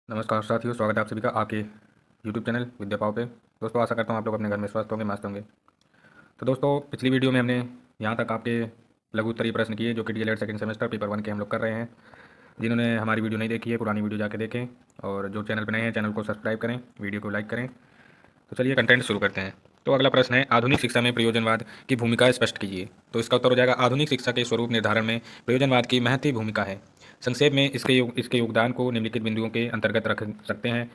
नमस्कार साथियों, स्वागत है आप सभी का आपके YouTube चैनल विद्या पाव पे। दोस्तों, आशा करता हूँ आप लोग अपने घर में स्वस्थ होंगे, मस्त होंगे। तो दोस्तों, पिछली वीडियो में हमने यहाँ तक आपके लघु उत्तरीय प्रश्न किए जो कि डीएलएड सेकंड सेमेस्टर पेपर 1 के हम लोग कर रहे हैं। जिन्होंने हमारी वीडियो नहीं देखी है, पुरानी वीडियो जाके देखें, और जो चैनल पर नए हैं चैनल को सब्सक्राइब करें, वीडियो को लाइक करें। तो चलिए कंटेंट शुरू करते हैं। तो अगला प्रश्न है, आधुनिक शिक्षा में प्रयोजनवाद की भूमिका स्पष्ट कीजिए। तो इसका उत्तर हो जाएगा, आधुनिक शिक्षा के स्वरूप निर्धारण में प्रयोजनवाद की महती भूमिका है। संक्षेप में इसके योगदान को निम्नलिखित बिंदुओं के अंतर्गत रख सकते हैं।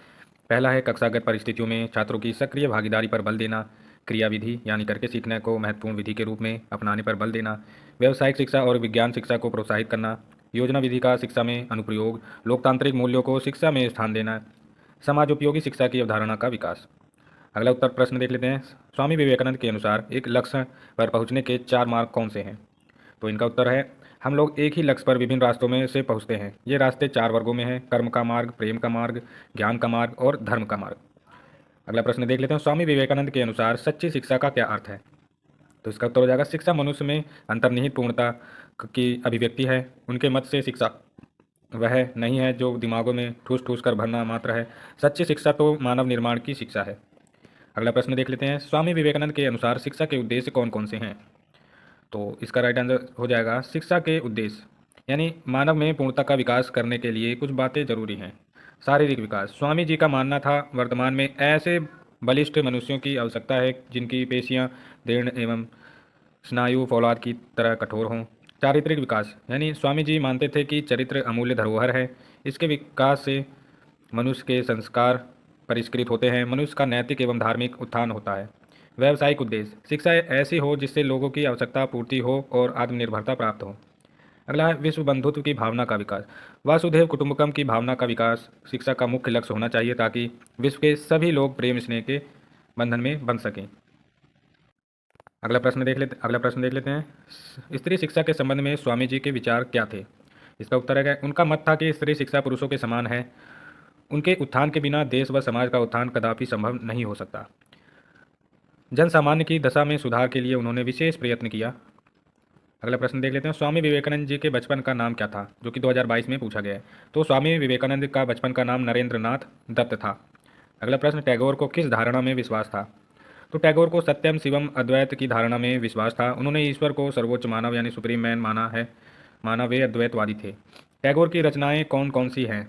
पहला है, कक्षागत परिस्थितियों में छात्रों की सक्रिय भागीदारी पर बल देना। क्रियाविधि यानी करके सीखने को महत्वपूर्ण विधि के रूप में अपनाने पर बल देना। व्यावसायिक शिक्षा और विज्ञान शिक्षा को प्रोत्साहित करना। योजना विधि का शिक्षा में अनुप्रयोग। लोकतांत्रिक मूल्यों को शिक्षा में स्थान देना। समाज उपयोगी शिक्षा की अवधारणा का विकास। अगला उत्तर प्रश्न देख लेते हैं। स्वामी विवेकानंद के अनुसार एक लक्ष्य पर पहुंचने के 4 मार्ग कौन से हैं? तो इनका उत्तर है, हम लोग एक ही लक्ष्य पर विभिन्न रास्तों में से पहुंचते हैं। ये रास्ते 4 वर्गों में हैं: कर्म का मार्ग, प्रेम का मार्ग, ज्ञान का मार्ग और धर्म का मार्ग। अगला प्रश्न देख लेते हैं। स्वामी विवेकानंद के अनुसार सच्ची शिक्षा का क्या अर्थ है? तो इसका उत्तर हो जाएगा, शिक्षा मनुष्य में अंतर्निहित पूर्णता की अभिव्यक्ति है। उनके मत से शिक्षा वह नहीं है जो दिमागों में ठूस ठूस कर भरना मात्र है। सच्ची शिक्षा तो मानव निर्माण की शिक्षा है। अगला प्रश्न देख लेते हैं। स्वामी विवेकानंद के अनुसार शिक्षा के उद्देश्य कौन कौन से हैं? तो इसका राइट आंसर हो जाएगा, शिक्षा के उद्देश्य यानी मानव में पूर्णता का विकास करने के लिए कुछ बातें जरूरी हैं। शारीरिक विकास, स्वामी जी का मानना था वर्तमान में ऐसे बलिष्ठ मनुष्यों की आवश्यकता है जिनकी पेशियां दृढ़ एवं स्नायु फौलाद की तरह कठोर हों। चारित्रिक विकास, यानी स्वामी जी मानते थे कि चरित्र अमूल्य धरोहर है। इसके विकास से मनुष्य के संस्कार परिष्कृत होते हैं, मनुष्य का नैतिक एवं धार्मिक उत्थान होता है। व्यावसायिक उद्देश्य, शिक्षा ऐसी हो जिससे लोगों की आवश्यकता पूर्ति हो और आत्मनिर्भरता प्राप्त हो। अगला है विश्व बंधुत्व की भावना का विकास। वासुदेव कुटुंबकम की भावना का विकास शिक्षा का मुख्य लक्ष्य होना चाहिए ताकि विश्व के सभी लोग प्रेम स्नेह के बंधन में बंध सकें। अगला प्रश्न देख लेते हैं। स्त्री शिक्षा के संबंध में स्वामी जी के विचार क्या थे? इसका उत्तर है, उनका मत था कि स्त्री शिक्षा पुरुषों के समान है। उनके उत्थान के बिना देश व समाज का उत्थान कदापि संभव नहीं हो सकता। जन सामान्य की दशा में सुधार के लिए उन्होंने विशेष प्रयत्न किया। अगला प्रश्न देख लेते हैं। स्वामी विवेकानंद जी के बचपन का नाम क्या था? जो कि 2022 में पूछा गया है। तो स्वामी विवेकानंद का बचपन का नाम नरेंद्र नाथ दत्त था। अगला प्रश्न, टैगोर को किस धारणा में विश्वास था? तो टैगोर को सत्यम शिवम अद्वैत की धारणा में विश्वास था। उन्होंने ईश्वर को सर्वोच्च मानव यानी सुप्रीम मैन माना वे अद्वैतवादी थे। टैगोर की रचनाएं कौन कौन सी हैं?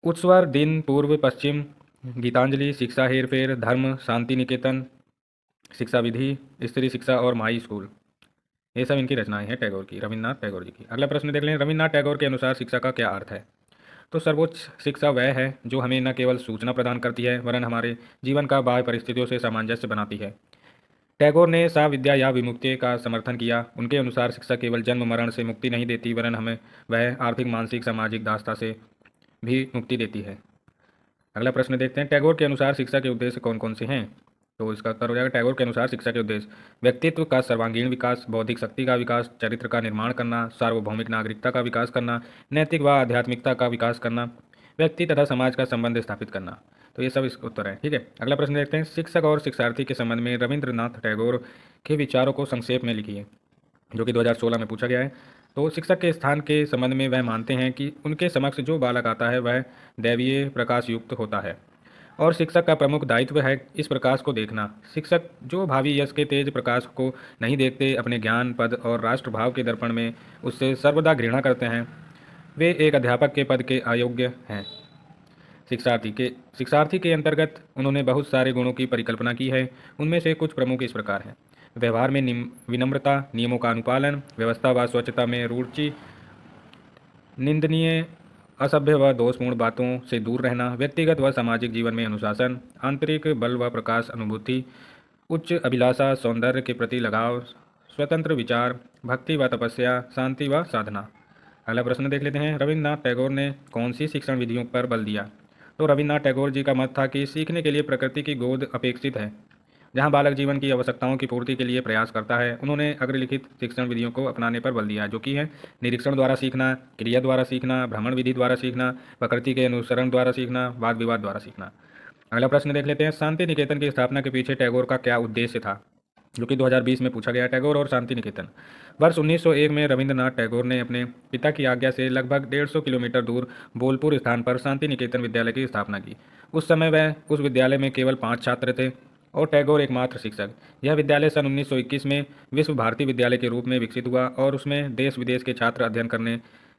उत्सवर, दिन, पूर्व, पश्चिम, गीतांजलि, शिक्षा हेरफेर, धर्म, शांति निकेतन, शिक्षा विधि, स्त्री शिक्षा और माई स्कूल। ये सब इनकी रचनाएं हैं टैगोर की, रविन्द्रनाथ टैगोर जी की। अगला प्रश्न देख लें। रविन्द्रनाथ टैगोर के अनुसार शिक्षा का क्या अर्थ है? तो सर्वोच्च शिक्षा वह है जो हमें न केवल सूचना प्रदान करती है वरन हमारे जीवन का बाह्य परिस्थितियों से सामंजस्य बनाती है। टैगोर ने साविद्या या विमुक्ति का समर्थन किया। उनके अनुसार शिक्षा केवल जन्म मरण से मुक्ति नहीं देती वरन हमें वह आर्थिक, मानसिक, सामाजिक दासता से भी मुक्ति देती है। अगला प्रश्न देखते हैं। टैगोर के अनुसार शिक्षा के उद्देश्य कौन कौन से हैं? तो इसका उत्तर हो जाएगा, टैगोर के अनुसार शिक्षा के उद्देश्य व्यक्तित्व का सर्वांगीण विकास, बौद्धिक शक्ति का विकास, चरित्र का निर्माण करना, सार्वभौमिक नागरिकता का विकास करना, नैतिक व आध्यात्मिकता का विकास करना, व्यक्ति तथा समाज का संबंध स्थापित करना। तो ये सब इसका उत्तर है। ठीक है, अगला प्रश्न देखते हैं। शिक्षक और शिक्षार्थी के संबंध में रविंद्रनाथ टैगोर के विचारों को संक्षेप में लिखिए, जो कि 2016 में पूछा गया है। तो शिक्षक के स्थान के संबंध में वह मानते हैं कि उनके समक्ष जो बालक आता है वह दैवीय प्रकाश युक्त होता है और शिक्षक का प्रमुख दायित्व है इस प्रकाश को देखना। शिक्षक जो भावी यश के तेज प्रकाश को नहीं देखते, अपने ज्ञान, पद और राष्ट्रभाव के दर्पण में उससे सर्वदा घृणा करते हैं, वे एक अध्यापक के पद के अयोग्य हैं। शिक्षार्थी के अंतर्गत उन्होंने बहुत सारे गुणों की परिकल्पना की है। उनमें से कुछ प्रमुख इस प्रकार हैं: व्यवहार में विनम्रता, नियमों का अनुपालन, व्यवस्था व स्वच्छता में रुचि, निंदनीय, असभ्य व दोषपूर्ण बातों से दूर रहना, व्यक्तिगत व सामाजिक जीवन में अनुशासन, आंतरिक बल व प्रकाश अनुभूति, उच्च अभिलाषा, सौंदर्य के प्रति लगाव, स्वतंत्र विचार, भक्ति व तपस्या, शांति व साधना। अगला प्रश्न देख लेते हैं। रविन्द्रनाथ टैगोर ने कौन सी शिक्षण विधियों पर बल दिया? तो रविन्द्रनाथ टैगोर जी का मत था कि सीखने के लिए प्रकृति की गोद अपेक्षित है, जहाँ बालक जीवन की आवश्यकताओं की पूर्ति के लिए प्रयास करता है। उन्होंने अग्रलिखित शिक्षण विधियों को अपनाने पर बल दिया, जो कि है निरीक्षण द्वारा सीखना, क्रिया द्वारा सीखना, भ्रमण विधि द्वारा सीखना, प्रकृति के अनुसरण द्वारा सीखना, वाद विवाद द्वारा सीखना। अगला प्रश्न देख लेते हैं। शांति निकेतन की स्थापना के पीछे टैगोर का क्या उद्देश्य था? जो कि 2020 में पूछा गया। टैगोर और शांति निकेतन। वर्ष 1901 में रविंद्रनाथ टैगोर ने अपने पिता की आज्ञा से लगभग 150 किलोमीटर दूर बोलपुर स्थान पर शांति निकेतन विद्यालय की स्थापना की। उस समय वह उस विद्यालय में केवल 5 छात्र थे और टैगोर एकमात्र शिक्षक। यह विद्यालय सन 1921 में विश्व भारती विद्यालय के रूप में विकसित हुआ और उसमें देश विदेश के छात्र अध्ययन करने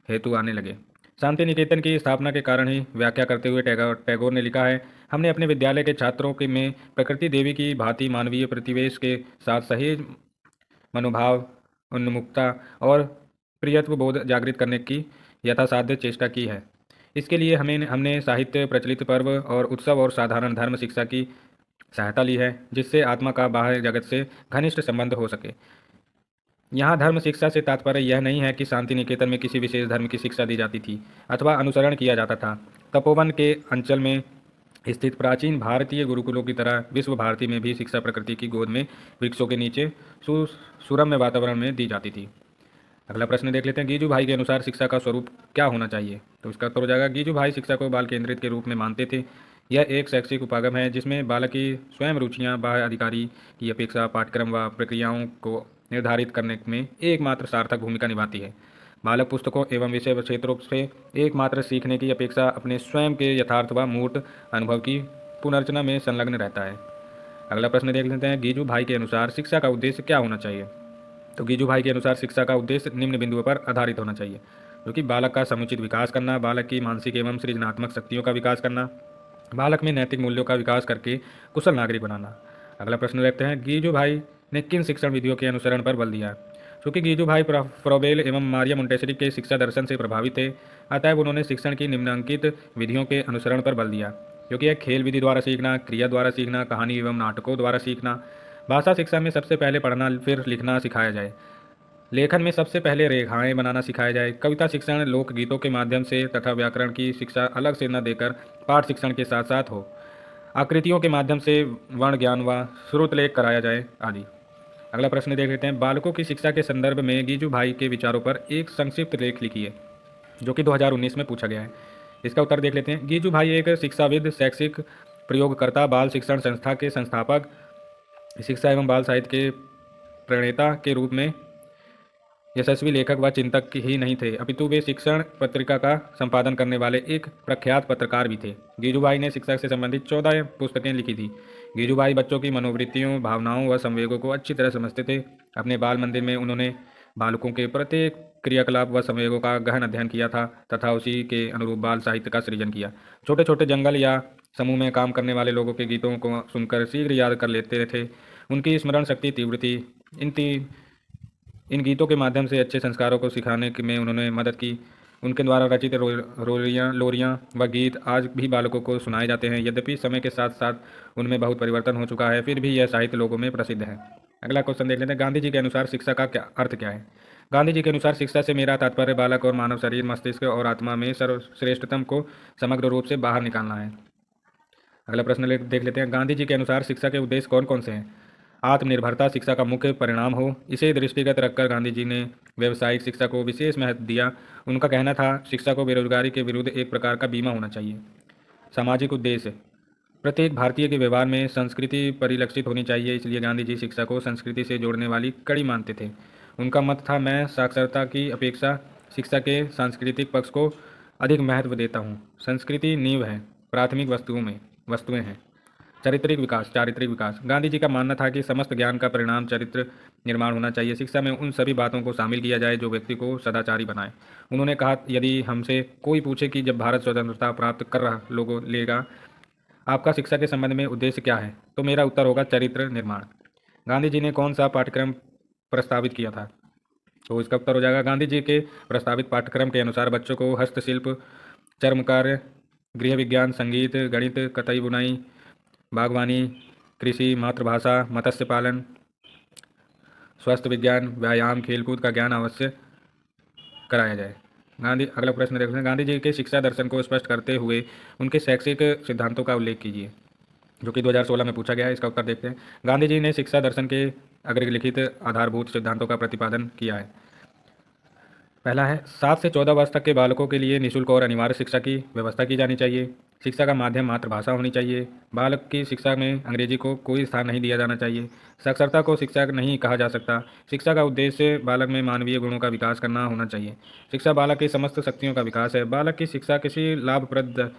हेतु आने लगे। शांति निकेतन की स्थापना के कारण ही व्याख्या करते हुए टैगोर ने लिखा है, हमने अपने विद्यालय के छात्रों के में प्रकृति देवी की भांति मानवीय प्रतिवेश के साथ सही मनोभाव, उन्मुखता और प्रियत्व बोध जागृत करने की यथासाध्य चेष्टा की है। इसके लिए हमने साहित्य, प्रचलित पर्व और उत्सव और साधारण धर्म शिक्षा की सहायता ली है, जिससे आत्मा का बाह्य जगत से घनिष्ठ संबंध हो सके। यहाँ धर्म शिक्षा से तात्पर्य यह नहीं है कि शांति निकेतन में किसी विशेष धर्म की शिक्षा दी जाती थी अथवा अनुसरण किया जाता था। तपोवन के अंचल में स्थित प्राचीन भारतीय गुरुकुलों की तरह विश्व भारती में भी शिक्षा प्रकृति की गोद में वृक्षों के नीचे सुरम्य वातावरण में दी जाती थी। अगला प्रश्न देख लेते हैं, गीजू भाई के अनुसार शिक्षा का स्वरूप क्या होना चाहिए? तो इसका उत्तर हो जाएगा, गीजू भाई शिक्षा को बाल केंद्रित के रूप में मानते थे। यह एक शैक्षिक उपागम है जिसमें बालक की स्वयं रुचियां बाह्य अधिकारी की अपेक्षा पाठ्यक्रम व प्रक्रियाओं को निर्धारित करने में एकमात्र सार्थक भूमिका निभाती है। बालक पुस्तकों एवं विषय क्षेत्रों से एकमात्र सीखने की अपेक्षा अपने स्वयं के यथार्थ व मूर्त अनुभव की पुनर्रचना में संलग्न रहता है। अगला प्रश्न देख लेते हैं, गीजू भाई के अनुसार शिक्षा का उद्देश्य क्या होना चाहिए? तो गीजू भाई के अनुसार शिक्षा का उद्देश्य निम्न बिंदुओं पर आधारित होना चाहिए, जो कि बालक का समुचित विकास करना, बालक की मानसिक एवं सृजनात्मक शक्तियों का विकास करना, बालक में नैतिक मूल्यों का विकास करके कुशल नागरिक बनाना। अगला प्रश्न देखते हैं, गीजू भाई ने किन शिक्षण विधियों के अनुसरण पर बल दिया? क्योंकि गीजू भाई फ्रोबेल एवं मारिया मोंटेसरी के शिक्षा दर्शन से प्रभावित थे, अतएव उन्होंने शिक्षण की निम्नलिखित विधियों के अनुसरण पर बल दिया, जो कि है खेल विधि द्वारा सीखना, क्रिया द्वारा सीखना, कहानी एवं नाटकों द्वारा सीखना। भाषा शिक्षा में सबसे पहले पढ़ना फिर लिखना सिखाया जाए। लेखन में सबसे पहले रेखाएं बनाना सिखाया जाए। कविता शिक्षण लोकगीतों के माध्यम से तथा व्याकरण की शिक्षा अलग से न देकर पाठ शिक्षण के साथ साथ हो। आकृतियों के माध्यम से वर्ण ज्ञान व श्रुतलेख कराया जाए आदि। अगला प्रश्न देख लेते हैं, बालकों की शिक्षा के संदर्भ में गीजू भाई के विचारों पर एक संक्षिप्त लेख लिखिए, जो कि 2019 में पूछा गया है। इसका उत्तर देख लेते हैं, गीजू भाई एक शिक्षाविद, शैक्षिक प्रयोगकर्ता, बाल शिक्षण संस्था के संस्थापक, शिक्षा एवं बाल साहित्य के प्रणेता के रूप में यशस्वी लेखक व चिंतक ही नहीं थे, अपितु वे शिक्षण पत्रिका का संपादन करने वाले एक प्रख्यात पत्रकार भी थे। गीजूभाई ने शिक्षा से संबंधित 14 पुस्तकें लिखी थी। गीजूभाई बच्चों की मनोवृत्तियों, भावनाओं व संवेगों को अच्छी तरह समझते थे। अपने बाल मंदिर में उन्होंने बालकों के प्रत्येक क्रियाकलाप व संवेगों का गहन अध्ययन किया था तथा उसी के अनुरूप बाल साहित्य का सृजन किया। छोटे छोटे जंगल या समूह में काम करने वाले लोगों के गीतों को सुनकर शीघ्र याद कर लेते थे। उनकी स्मरण शक्ति तीव्र थी। इन गीतों के माध्यम से अच्छे संस्कारों को सिखाने में उन्होंने मदद की। उनके द्वारा रचित लोरियाँ व गीत आज भी बालकों को सुनाए जाते हैं। यद्यपि समय के साथ साथ उनमें बहुत परिवर्तन हो चुका है, फिर भी यह साहित्य लोगों में प्रसिद्ध है। अगला क्वेश्चन देख लेते हैं, गांधी जी के अनुसार शिक्षा का क्या अर्थ क्या है? गांधी जी के अनुसार शिक्षा से मेरा तात्पर्य बालक और मानव शरीर, मस्तिष्क और आत्मा में सर्वश्रेष्ठतम को समग्र रूप से बाहर निकालना है। अगला प्रश्न देख लेते हैं, गांधी जी के अनुसार शिक्षा के उद्देश्य कौन कौन से हैं? आत्मनिर्भरता शिक्षा का मुख्य परिणाम हो, इसे दृष्टिगत रखकर गांधी जी ने व्यावसायिक शिक्षा को विशेष महत्व दिया। उनका कहना था, शिक्षा को बेरोजगारी के विरुद्ध एक प्रकार का बीमा होना चाहिए। सामाजिक उद्देश्य, प्रत्येक भारतीय के व्यवहार में संस्कृति परिलक्षित होनी चाहिए, इसलिए गांधी जी शिक्षा को संस्कृति से जोड़ने वाली कड़ी मानते थे। उनका मत था, मैं साक्षरता की अपेक्षा शिक्षा के सांस्कृतिक पक्ष को अधिक महत्व देता हूँ। संस्कृति नींव है, प्राथमिक वस्तुएं हैं। चारित्रिक विकास, गांधी जी का मानना था कि समस्त ज्ञान का परिणाम चरित्र निर्माण होना चाहिए। शिक्षा में उन सभी बातों को शामिल किया जाए जो व्यक्ति को सदाचारी बनाए। उन्होंने कहा, यदि हमसे कोई पूछे कि जब भारत स्वतंत्रता प्राप्त कर रहा लोगों लेगा, आपका शिक्षा के संबंध में उद्देश्य क्या है, तो मेरा उत्तर होगा चरित्र निर्माण। गांधी जी ने कौन सा पाठ्यक्रम प्रस्तावित किया था? तो इसका उत्तर हो जाएगा, गांधी जी के प्रस्तावित पाठ्यक्रम के अनुसार बच्चों को हस्तशिल्प, चर्मकार्य, गृह विज्ञान, संगीत, गणित, कताई बुनाई, बागवानी, कृषि, मातृभाषा, मत्स्य पालन, स्वास्थ्य विज्ञान, व्यायाम, खेलकूद का ज्ञान अवश्य कराया जाए। अगला प्रश्न देखते हैं, गांधी जी के शिक्षा दर्शन को स्पष्ट करते हुए उनके शैक्षिक सिद्धांतों का उल्लेख कीजिए, जो कि 2016 में पूछा गया है। इसका उत्तर देखते हैं, गांधी जी ने शिक्षा दर्शन के अग्रलिखित आधारभूत सिद्धांतों का प्रतिपादन किया है। पहला है, 7 से 14 वर्ष तक के बालकों के लिए निःशुल्क और अनिवार्य शिक्षा की व्यवस्था की जानी चाहिए। शिक्षा का माध्यम मातृभाषा होनी चाहिए। बालक की शिक्षा में अंग्रेजी को कोई स्थान नहीं दिया जाना चाहिए। साक्षरता को शिक्षा नहीं कहा जा सकता। शिक्षा का उद्देश्य बालक में मानवीय गुणों का विकास करना होना चाहिए। शिक्षा बालक की समस्त शक्तियों का विकास है। बालक की शिक्षा किसी लाभप्रद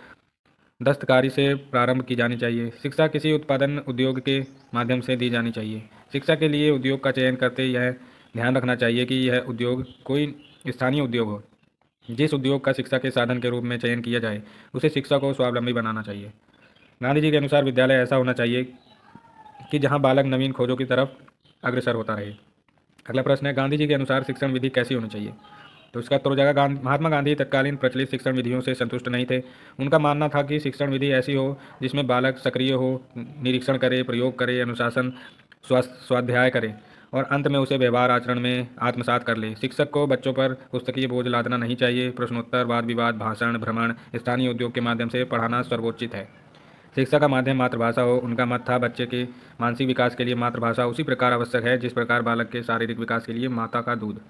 दस्तकारी से प्रारंभ की जानी चाहिए। शिक्षा किसी उत्पादन उद्योग के माध्यम से दी जानी चाहिए। शिक्षा के लिए उद्योग का चयन करते यह ध्यान रखना चाहिए कि यह उद्योग कोई स्थानीय उद्योग हो। जिस उद्योग का शिक्षा के साधन के रूप में चयन किया जाए उसे शिक्षा को स्वावलंबी बनाना चाहिए। गांधी जी के अनुसार विद्यालय ऐसा होना चाहिए कि जहां बालक नवीन खोजों की तरफ अग्रसर होता रहे। अगला प्रश्न है, गांधी जी के अनुसार शिक्षण विधि कैसी होनी चाहिए? तो इसका उत्तर हो जाएगा महात्मा गांधी तत्कालीन प्रचलित शिक्षण विधियों से संतुष्ट नहीं थे। उनका मानना था कि शिक्षण विधि ऐसी हो जिसमें बालक सक्रिय हो, निरीक्षण करे, प्रयोग करे, अनुशासन स्वाध्याय करे और अंत में उसे व्यवहार आचरण में आत्मसात कर ले। शिक्षक को बच्चों पर पुस्तकीय बोझ लादना नहीं चाहिए। प्रश्नोत्तर, वाद विवाद, भाषण, भ्रमण, स्थानीय उद्योग के माध्यम से पढ़ाना सर्वोचित है। शिक्षा का माध्यम मातृभाषा हो। उनका मत था बच्चे के मानसिक विकास के लिए मातृभाषा उसी प्रकार आवश्यक है जिस प्रकार बालक के शारीरिक विकास के लिए माता का दूध।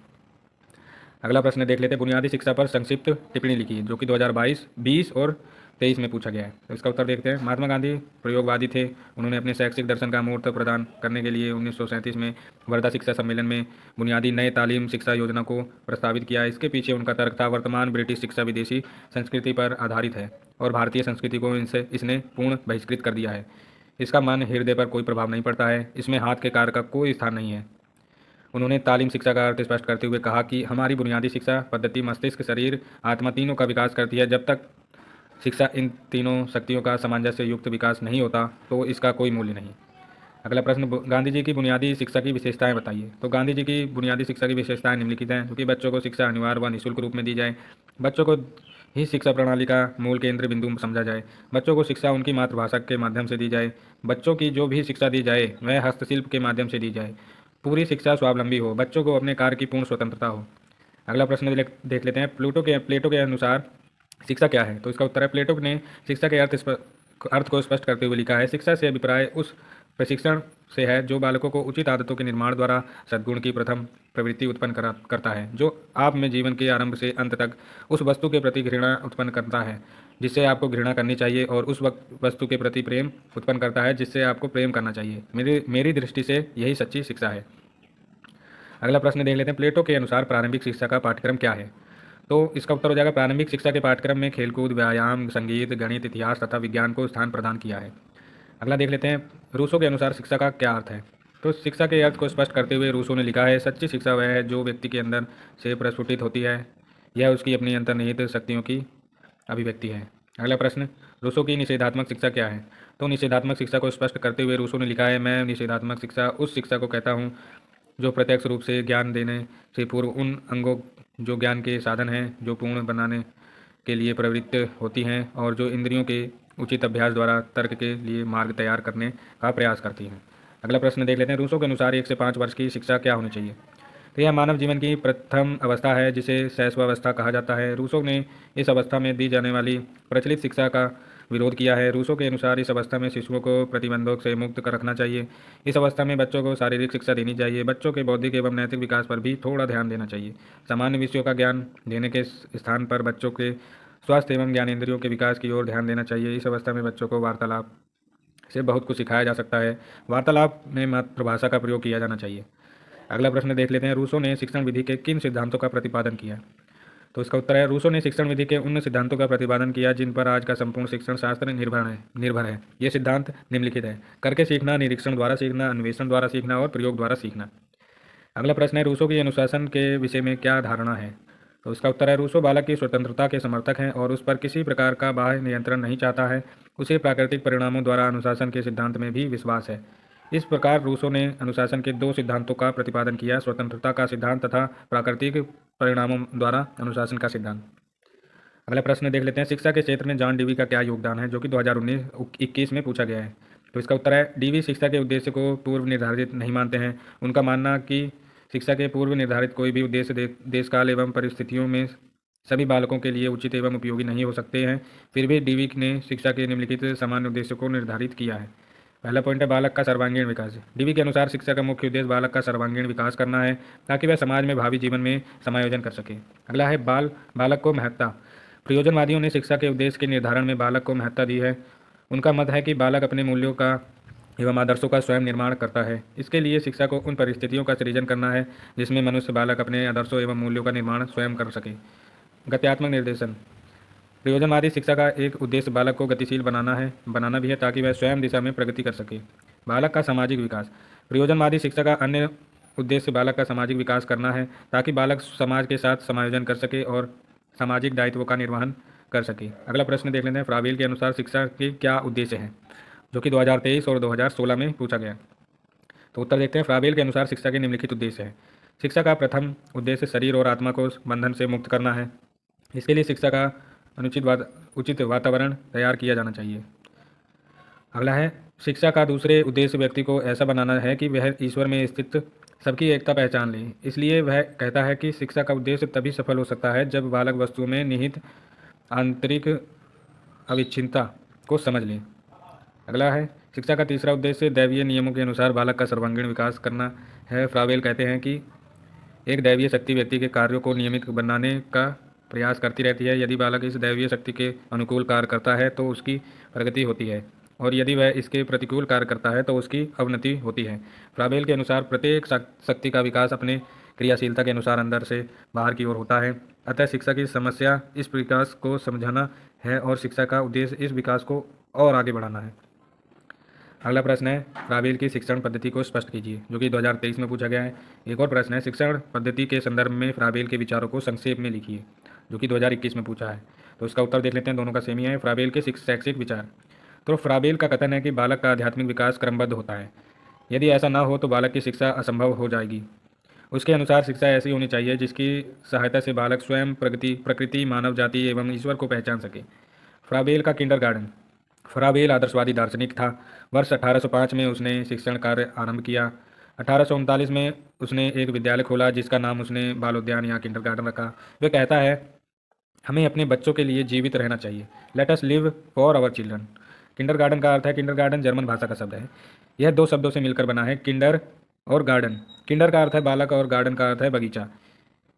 अगला प्रश्न देख लेते हैं, बुनियादी शिक्षा पर संक्षिप्त टिप्पणी लिखी, जो कि 2022, 20 और 23 में पूछा गया है। तो इसका उत्तर देखते हैं। महात्मा गांधी प्रयोगवादी थे। उन्होंने अपने शैक्षिक दर्शन का मूर्त प्रदान करने के लिए 1937 में वर्धा शिक्षा सम्मेलन में बुनियादी नए तालीम शिक्षा योजना को प्रस्तावित किया। इसके पीछे उनका तर्क था, वर्तमान ब्रिटिश शिक्षा विदेशी संस्कृति पर आधारित है और भारतीय संस्कृति को इसने पूर्ण बहिष्कृत कर दिया है। इसका मन हृदय पर कोई प्रभाव नहीं पड़ता है। इसमें हाथ के कार्य का कोई स्थान नहीं है। उन्होंने तालीम शिक्षा का अर्थ स्पष्ट करते हुए कहा कि हमारी बुनियादी शिक्षा पद्धति मस्तिष्क, शरीर, आत्मा तीनों का विकास करती है। जब तक शिक्षा इन तीनों शक्तियों का सामंजस्य युक्त विकास नहीं होता तो इसका कोई मूल्य नहीं। अगला प्रश्न, गांधी जी की बुनियादी शिक्षा की विशेषताएं बताइए। तो गांधी जी की बुनियादी शिक्षा की विशेषताएं निम्नलिखित हैं, क्योंकि बच्चों को शिक्षा अनिवार्य व निःशुल्क रूप में दी जाए। बच्चों को ही शिक्षा प्रणाली का मूल केंद्र बिंदु समझा जाए। बच्चों को शिक्षा उनकी मातृभाषा के माध्यम से दी जाए। बच्चों की जो भी शिक्षा दी जाए वह हस्तशिल्प के माध्यम से दी जाए। पूरी शिक्षा स्वावलंबी हो। बच्चों को अपने कार्य की पूर्ण स्वतंत्रता हो। अगला प्रश्न देख लेते हैं, प्लेटो के अनुसार शिक्षा क्या है? तो इसका उत्तर है, प्लेटो ने शिक्षा के अर्थ को स्पष्ट करते हुए लिखा है, शिक्षा से अभिप्राय उस प्रशिक्षण से है जो बालकों को उचित आदतों के निर्माण द्वारा सद्गुण की प्रथम प्रवृत्ति उत्पन्न करता है, जो आप में जीवन के आरंभ से अंत तक उस वस्तु के प्रति घृणा उत्पन्न करता है जिससे आपको घृणा करनी चाहिए और उस वस्तु के प्रति प्रेम उत्पन्न करता है जिससे आपको प्रेम करना चाहिए। मेरी दृष्टि से यही सच्ची शिक्षा है। अगला प्रश्न देख लेते हैं, प्लेटो के अनुसार प्रारंभिक शिक्षा का पाठ्यक्रम क्या है? तो इसका उत्तर हो जाएगा, प्रारंभिक शिक्षा के पाठ्यक्रम में खेलकूद, व्यायाम, संगीत, गणित, इतिहास तथा विज्ञान को स्थान प्रदान किया है। अगला देख लेते हैं, रूसो के अनुसार शिक्षा का क्या अर्थ है? तो शिक्षा के अर्थ को स्पष्ट करते हुए रूसो ने लिखा है, सच्ची शिक्षा वह है जो व्यक्ति के अंदर से प्रस्फुटित होती है। यह उसकी अपनी अंतर्निहित शक्तियों की अभिव्यक्ति है। अगला प्रश्न, रूसो की निषेधात्मक शिक्षा क्या है? तो निषेधात्मक शिक्षा को स्पष्ट करते हुए रूसो ने लिखा है, मैं निषेधात्मक शिक्षा उस शिक्षा को कहता हूँ जो प्रत्यक्ष रूप से ज्ञान देने से पूर्व उन अंगों जो ज्ञान के साधन हैं जो पूर्ण बनाने के लिए प्रवृत्त होती हैं और जो इंद्रियों के उचित अभ्यास द्वारा तर्क के लिए मार्ग तैयार करने का प्रयास करती हैं। अगला प्रश्न देख लेते हैं, रूसो के अनुसार 1 से 5 वर्ष की शिक्षा क्या होनी चाहिए? तो यह मानव जीवन की प्रथम अवस्था है जिसे शैशवावस्था कहा जाता है। रूसो ने इस अवस्था में दी जाने वाली प्रचलित शिक्षा का विरोध किया है। रूसो के अनुसार इस अवस्था में शिशुओं को प्रतिबंधों से मुक्त कर रखना चाहिए। इस अवस्था में बच्चों को शारीरिक शिक्षा देनी चाहिए। बच्चों के बौद्धिक एवं नैतिक विकास पर भी थोड़ा ध्यान देना चाहिए। सामान्य विषयों का ज्ञान देने के स्थान पर बच्चों के स्वास्थ्य एवं ज्ञानेंद्रियों के विकास की ओर ध्यान देना चाहिए। इस अवस्था में बच्चों को वार्तालाप से बहुत कुछ सिखाया जा सकता है। वार्तालाप में मातृभाषा का प्रयोग किया जाना चाहिए। अगला प्रश्न देख लेते हैं, रूसो ने शिक्षण विधि के किन सिद्धांतों का प्रतिपादन किया? तो इसका उत्तर है, रूसो ने शिक्षण विधि के उन सिद्धांतों का प्रतिपादन किया जिन पर आज का संपूर्ण शिक्षण शास्त्र निर्भर है। ये सिद्धांत निम्नलिखित है, करके सीखना, निरीक्षण द्वारा सीखना, अन्वेषण द्वारा सीखना और प्रयोग द्वारा सीखना। अगला प्रश्न है, रूसो की अनुशासन के विषय में क्या धारणा है? तो इसका उत्तर है, रूसो बालक की स्वतंत्रता के समर्थक हैं और उस पर किसी प्रकार का बाह्य नियंत्रण नहीं चाहता है। उसे प्राकृतिक परिणामों द्वारा अनुशासन के सिद्धांत में भी विश्वास है। इस प्रकार रूसो ने अनुशासन के 2 सिद्धांतों का प्रतिपादन किया, स्वतंत्रता का सिद्धांत तथा प्राकृतिक परिणामों द्वारा अनुशासन का सिद्धांत। अगला प्रश्न देख लेते हैं, शिक्षा के क्षेत्र में जॉन डीवी का क्या योगदान है, जो कि 2019-21 में पूछा गया है। तो इसका उत्तर है, डीवी शिक्षा के उद्देश्य को पूर्व निर्धारित नहीं मानते हैं। उनका मानना कि शिक्षा के पूर्व निर्धारित कोई भी उद्देश्य देश काल एवं परिस्थितियों में सभी बालकों के लिए उचित एवं उपयोगी नहीं हो सकते हैं। फिर भी डीवी ने शिक्षा के निम्नलिखित सामान्य उद्देश्य को निर्धारित किया है। पहला पॉइंट है, बालक का सर्वांगीण विकास। डीवी के अनुसार शिक्षा का मुख्य उद्देश्य बालक का सर्वांगीण विकास करना है ताकि वह समाज में भावी जीवन में समायोजन कर सके। अगला है, बालक को महत्ता। प्रयोजनवादियों ने शिक्षा के उद्देश्य के निर्धारण में बालक को महत्ता दी है। उनका मत है कि बालक अपने मूल्यों का एवं आदर्शों का स्वयं निर्माण करता है। इसके लिए शिक्षा को उन परिस्थितियों का सृजन करना है जिसमें मनुष्य बालक अपने आदर्शों एवं मूल्यों का निर्माण स्वयं कर सके। गत्यात्मक निर्देशन। प्रयोजनवादी शिक्षा का एक उद्देश्य बालक को गतिशील बनाना भी है ताकि वह स्वयं दिशा में प्रगति कर सके। बालक का सामाजिक विकास। प्रयोजनवादी शिक्षा का अन्य उद्देश्य बालक का सामाजिक विकास करना है ताकि बालक समाज के साथ समायोजन कर सके और सामाजिक दायित्वों का निर्वहन कर सके। अगला प्रश्न देख लेते हैं, फ्राबेल के अनुसार शिक्षा के क्या उद्देश्य हैं, जो कि 2023 और 2016 में पूछा गया। तो उत्तर देखते हैं, फ्राबेल के अनुसार शिक्षा के निम्नलिखित उद्देश्य हैं। शिक्षा का प्रथम उद्देश्य शरीर और आत्मा को बंधन से मुक्त करना है। इसके लिए शिक्षा का उचित वातावरण तैयार किया जाना चाहिए। अगला है, शिक्षा का दूसरे उद्देश्य व्यक्ति को ऐसा बनाना है कि वह ईश्वर में स्थित सबकी एकता पहचान ले। इसलिए वह कहता है कि शिक्षा का उद्देश्य तभी सफल हो सकता है जब बालक वस्तुओं में निहित आंतरिक अविच्छिन्नता को समझ ले। अगला है, शिक्षा का तीसरा उद्देश्य दैवीय नियमों के अनुसार बालक का सर्वांगीण विकास करना है। फ्राबेल कहते हैं कि एक दैवीय शक्ति व्यक्ति के कार्यों को नियमित बनाने का प्रयास करती रहती है। यदि बालक इस दैवीय शक्ति के अनुकूल कार्य करता है तो उसकी प्रगति होती है, और यदि वह इसके प्रतिकूल कार्य करता है तो उसकी अवनति होती है। फ्राबेल के अनुसार प्रत्येक शक्ति का विकास अपने क्रियाशीलता के अनुसार अंदर से बाहर की ओर होता है। अतः शिक्षा की समस्या इस विकास को समझाना है और शिक्षा का उद्देश्य इस विकास को और आगे बढ़ाना है। अगला प्रश्न है, फ्राबेल की शिक्षण पद्धति को स्पष्ट कीजिए, जो कि 2023 में पूछा गया है। एक और प्रश्न है, शिक्षण पद्धति के संदर्भ में फ्राबेल के विचारों को संक्षेप में लिखिए, जो कि 2021 में पूछा है। तो इसका उत्तर देख लेते हैं, दोनों का सेम ही है। फ्राबेल के शैक्षिक विचार। तो फ्राबेल का कथन है कि बालक का आध्यात्मिक विकास क्रमबद्ध होता है। यदि ऐसा न हो तो बालक की शिक्षा असंभव हो जाएगी। उसके अनुसार शिक्षा ऐसी होनी चाहिए जिसकी सहायता से बालक स्वयं प्रकृति, मानव जाति एवं ईश्वर को पहचान सके। फ्राबेल का किंडरगार्टन। फ्राबेल आदर्शवादी दार्शनिक था। वर्ष 1805 में उसने शिक्षण कार्य आरंभ किया। 1839 में उसने एक विद्यालय खोला जिसका नाम उसने बालोद्यान या किंडरगार्टन रखा। वह कहता है, हमें अपने बच्चों के लिए जीवित रहना चाहिए। Let us live for our children. Kindergarten का अर्थ है, किंडरगार्टन जर्मन भाषा का शब्द है। यह दो शब्दों से मिलकर बना है, किंडर और गार्डन। किंडर का अर्थ है बालक और गार्डन का अर्थ है बगीचा।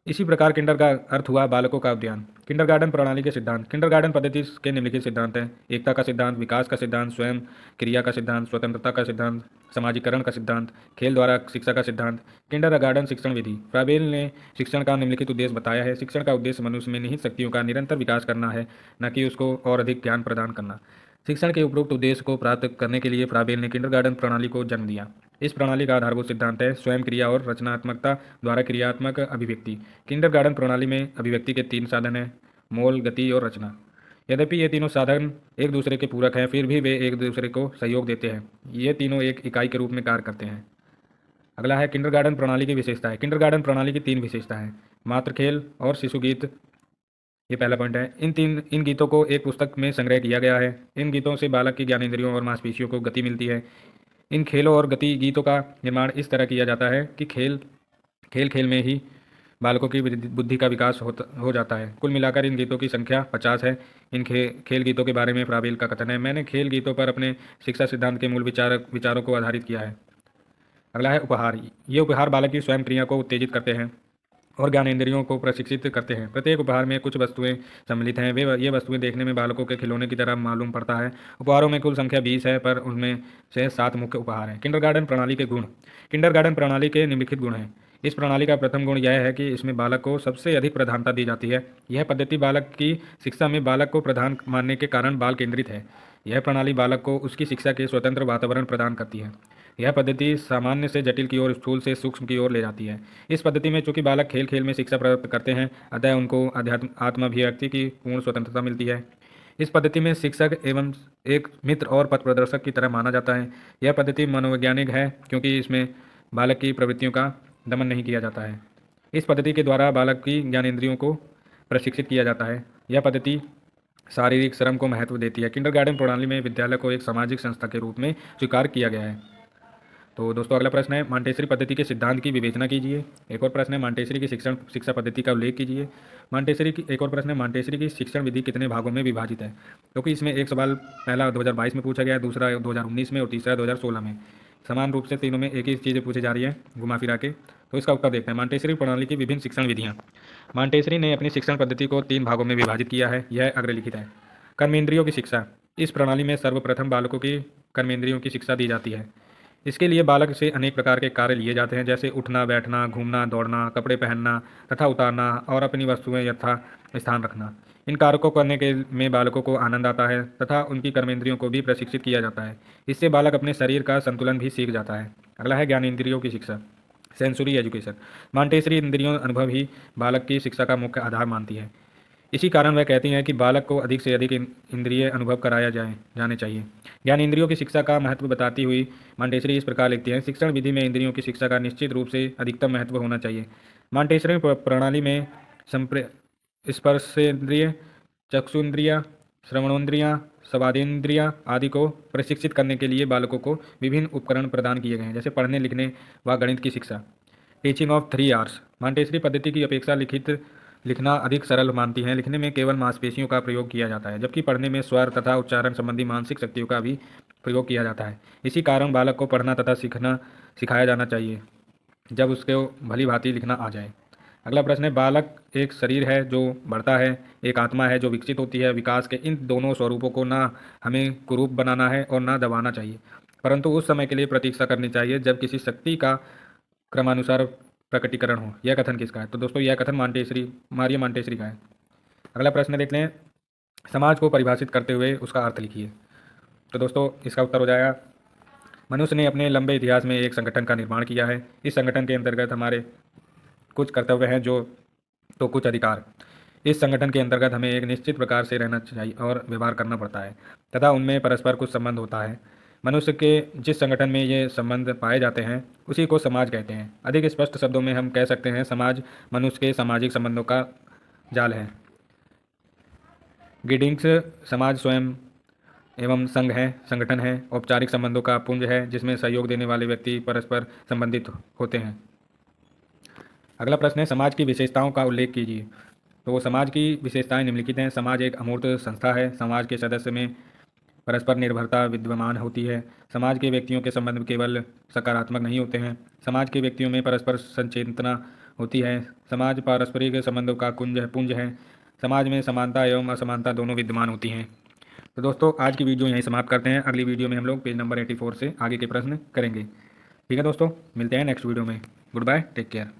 इसी प्रकार किंडर का अर्थ हुआ बालकों का उद्यान। किंडरगार्टन प्रणाली के सिद्धांत। किंडरगार्टन पद्धति के निम्नलिखित सिद्धांत हैं: एकता का सिद्धांत, विकास का सिद्धांत, स्वयं क्रिया का सिद्धांत, स्वतंत्रता का सिद्धांत, समाजीकरण का सिद्धांत, खेल द्वारा शिक्षा का सिद्धांत। किंडरगार्टन शिक्षण विधि। फ्राबेल ने शिक्षण का निम्नलिखित उद्देश्य बताया है। शिक्षण का उद्देश्य मनुष्य में निहित शक्तियों का निरंतर विकास करना है, न कि उसको और अधिक ज्ञान प्रदान करना। शिक्षण के उपरोक्त उद्देश्य को प्राप्त करने के लिए फ्राबेल ने किंडरगार्टन प्रणाली को जन्म दिया। इस प्रणाली का आधारभूत सिद्धांत है स्वयं क्रिया और रचनात्मकता द्वारा क्रियात्मक अभिव्यक्ति। किंडरगार्टन प्रणाली में अभिव्यक्ति के 3 साधन हैं: मोल, गति और रचना। यद्यपि ये तीनों साधन एक दूसरे के पूरक हैं, फिर भी वे एक दूसरे को सहयोग देते हैं। ये तीनों एक इकाई के रूप में कार्य करते हैं। अगला है, किंडरगार्टन प्रणाली की विशेषता है। किंडरगार्टन प्रणाली की 3 विशेषताएं हैं: मातृ खेल और शिशु गीत। ये पहला पॉइंट है। इन गीतों को एक पुस्तक में संग्रह किया गया है। इन गीतों से बालक की ज्ञानेंद्रियों और मांसपेशियों को गति मिलती है। इन खेलों और गति गीतों का निर्माण इस तरह किया जाता है कि खेल खेल में ही बालकों की बुद्धि का विकास हो जाता है। कुल मिलाकर इन गीतों की संख्या 50 है। इन खेल गीतों के बारे में फ्राबेल का कथन है, मैंने खेल गीतों पर अपने शिक्षा सिद्धांत के मूल विचारों को आधारित किया है। अगला है, उपहार। ये उपहार बालक की स्वयं क्रिया को उत्तेजित करते हैं और ज्ञानेंद्रियों को प्रशिक्षित करते हैं। प्रत्येक उपहार में कुछ वस्तुएं सम्मिलित हैं। ये वस्तुएं देखने में बालकों के खिलौने की तरह मालूम पड़ता है। उपहारों में कुल संख्या 20 है, पर उनमें से 7 मुख्य उपहार हैं। किंडरगार्टन प्रणाली के गुण। किंडरगार्टन प्रणाली के निम्नलिखित गुण हैं। इस प्रणाली का प्रथम गुण यह है कि इसमें बालक को सबसे अधिक प्रधानता दी जाती है। यह पद्धति बालक की शिक्षा में बालक को प्रधान मानने के कारण बाल केंद्रित है। यह प्रणाली बालक को उसकी शिक्षा के स्वतंत्र वातावरण प्रदान करती है। यह पद्धति सामान्य से जटिल की ओर, स्थूल से सूक्ष्म की ओर ले जाती है। इस पद्धति में चूंकि बालक खेल खेल में शिक्षा प्राप्त करते हैं, अतः उनको आत्माभिव्यक्ति की पूर्ण स्वतंत्रता मिलती है। इस पद्धति में शिक्षक एवं एक मित्र और पथ प्रदर्शक की तरह माना जाता है। यह पद्धति मनोवैज्ञानिक है क्योंकि इसमें बालक की प्रवृत्तियों का दमन नहीं किया जाता है। इस पद्धति के द्वारा बालक की ज्ञानेंद्रियों को प्रशिक्षित किया जाता है। यह पद्धति शारीरिक श्रम को महत्व देती है। किंडरगार्टन प्रणाली में विद्यालय को एक सामाजिक संस्था के रूप में स्वीकार किया गया है। तो दोस्तों, अगला प्रश्न है, मॉन्टेसरी पद्धति के सिद्धांत की विवेचना कीजिए। एक और प्रश्न है, मॉन्टेसरी की शिक्षा पद्धति का उल्लेख कीजिए। एक और प्रश्न है, मॉन्टेसरी की शिक्षण विधि कितने भागों में विभाजित है? क्योंकि इसमें एक सवाल पहला 2022 में पूछा गया है, दूसरा 2019 में और तीसरा 2016 में। समान रूप से तीनों में एक ही चीज़ें पूछी जा रही है घुमा फिरा के। तो इसका उत्तर देखते हैं। मॉन्टेसरी प्रणाली की विभिन्न शिक्षण विधियाँ। मॉन्टेसरी ने अपनी शिक्षण पद्धति को 3 भागों में विभाजित किया है, यह अग्रलिखित है। कर्मेंद्रियों की शिक्षा। इस प्रणाली में सर्वप्रथम बालकों की कर्मेंद्रियों की शिक्षा दी जाती है। इसके लिए बालक से अनेक प्रकार के कार्य लिए जाते हैं, जैसे उठना, बैठना, घूमना, दौड़ना, कपड़े पहनना तथा उतारना और अपनी वस्तुएं यथा स्थान रखना। इन कार्यों को करने के में बालकों को आनंद आता है तथा उनकी कर्मेंद्रियों को भी प्रशिक्षित किया जाता है। इससे बालक अपने शरीर का संतुलन भी सीख जाता है। अगला है ज्ञानेंद्रियों की शिक्षा, सेंसुरी एजुकेशन। मॉन्टेसरी इंद्रियों अनुभव ही बालक की शिक्षा का मुख्य आधार मानती है। इसी कारण वह कहती हैं कि बालक को अधिक से अधिक इंद्रिय अनुभव कराया जाने चाहिए। ज्ञान इंद्रियों की शिक्षा का महत्व बताती हुई मॉन्टेसरी इस प्रकार लिखती है। शिक्षण विधि में इंद्रियों की शिक्षा का निश्चित रूप से अधिकतम महत्व होना चाहिए। मॉन्टेसरी प्रणाली में स्पर्शेंद्रिय, चक्षुन्द्रिय, श्रवणेंद्रियाँ, स्वादेंद्रियाँ आदि को प्रशिक्षित करने के लिए बालकों को विभिन्न उपकरण प्रदान किए गए हैं, जैसे पढ़ने, लिखने व गणित की शिक्षा। Teaching of 3 hours. मॉन्टेसरी पद्धति की अपेक्षा लिखना अधिक सरल मानती है। लिखने में केवल मांसपेशियों का प्रयोग किया जाता है, जबकि पढ़ने में स्वर तथा उच्चारण संबंधी मानसिक शक्तियों का भी प्रयोग किया जाता है। इसी कारण बालक को पढ़ना तथा सीखना सिखाया जाना चाहिए जब उसको भली भांति लिखना आ जाए। अगला प्रश्न है, बालक एक शरीर है जो बढ़ता है, एक आत्मा है जो विकसित होती है। विकास के इन दोनों स्वरूपों को ना हमें कुरूप बनाना है और ना दबाना चाहिए, परंतु उस समय के लिए प्रतीक्षा करनी चाहिए जब किसी शक्ति का क्रमानुसार प्रकटीकरण हो। यह कथन किसका है? तो दोस्तों यह कथन मारिया मॉन्टेसरी का है। अगला प्रश्न देख लें, समाज को परिभाषित करते हुए उसका अर्थ लिखिए। तो दोस्तों इसका उत्तर हो जाएगा, मनुष्य ने अपने लंबे इतिहास में एक संगठन का निर्माण किया है। इस संगठन के अंतर्गत हमारे कुछ कर्तव्य हैं तो कुछ अधिकार। इस संगठन के अंतर्गत हमें एक निश्चित प्रकार से रहना चाहिए और व्यवहार करना पड़ता है तथा उनमें परस्पर कुछ संबंध होता है। मनुष्य के जिस संगठन में ये संबंध पाए जाते हैं उसी को समाज कहते हैं। अधिक स्पष्ट शब्दों में हम कह सकते हैं, समाज मनुष्य के सामाजिक संबंधों का जाल है। गिडिंग्स समाज स्वयं एवं संघ है, संगठन है, औपचारिक संबंधों का पुंज है जिसमें सहयोग देने वाले व्यक्ति परस्पर संबंधित होते हैं। अगला प्रश्न है, समाज की विशेषताओं का उल्लेख कीजिए। तो समाज की विशेषताएं निम्नलिखित हैं। समाज एक अमूर्त संस्था है। समाज के सदस्य में परस्पर निर्भरता विद्यमान होती है। समाज के व्यक्तियों के संबंध केवल सकारात्मक नहीं होते हैं। समाज के व्यक्तियों में परस्पर संचेतना होती है। समाज पारस्परिक संबंधों का पुंज है। समाज में समानता एवं असमानता दोनों विद्यमान होती हैं। तो दोस्तों आज की वीडियो यहीं समाप्त करते हैं। अगली वीडियो में हम लोग पेज नंबर 84 से आगे के प्रश्न करेंगे। ठीक है दोस्तों, मिलते हैं नेक्स्ट वीडियो में। Good bye, take care.